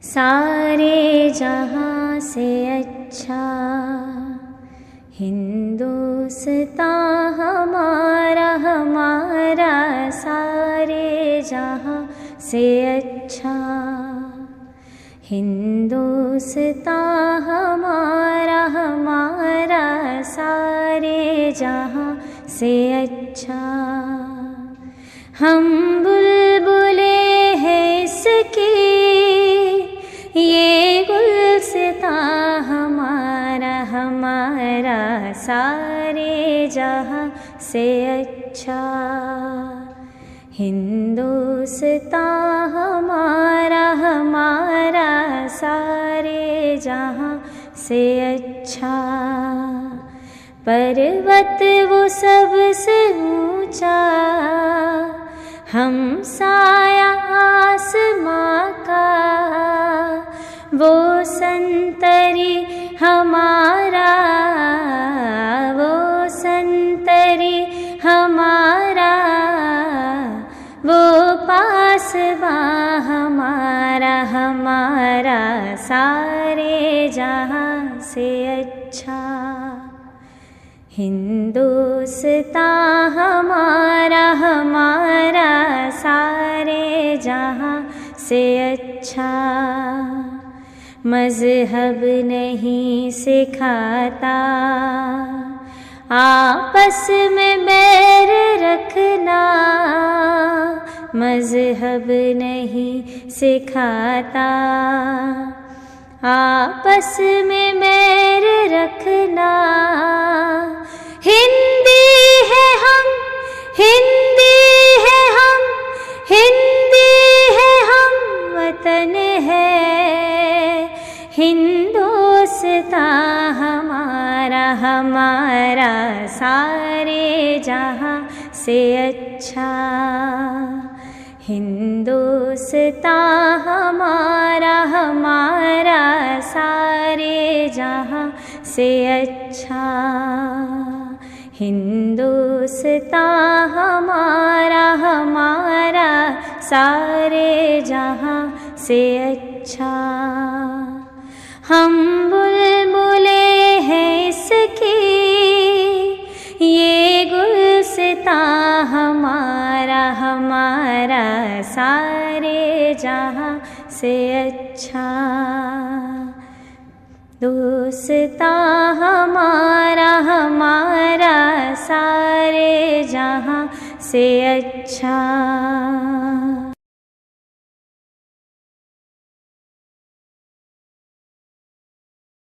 सारे जहाँ से अच्छा हिंदुस्तान हमारा हमारा, सारे जहाँ से अच्छा हिंदुस्तान हमारा हमारा, सारे जहाँ से अच्छा। हम बुलबुले हैं इसकी, ये गुलसितां हमारा हमारा, सारे जहाँ से अच्छा हिंदुस्तान हमारा हमारा, सारे जहाँ से अच्छा। पर्वत वो सबसे ऊंचा, हम साया आसमां का, वो संतरी हमारा, वो संतरी हमारा, वो पासबा हमारा हमारा, सारे जहाँ से अच्छा हिंदुस्तान हमारा हमारा, सारे जहाँ से अच्छा। मज़हब नहीं सिखाता आपस में बैर रखना, मज़हब नहीं सिखाता आपस में बैर रखना। हिंदी है हम, हिंदी है हम, हिंदी है हम, वतन है हिंदुस्तान हमारा हमारा, सारे जहाँ से अच्छा हिंदुस्तान हमारा हमारा, सारे जहाँ से अच्छा हिंदुस्तान हमारा हमारा, सारे जहाँ से अच्छा। हम बुलबुले हैं इसकी, ये गुलसितां हमारा हमारा, सारे जहाँ से अच्छा दोस्तां हमारा हमारा, सारे जहाँ से अच्छा।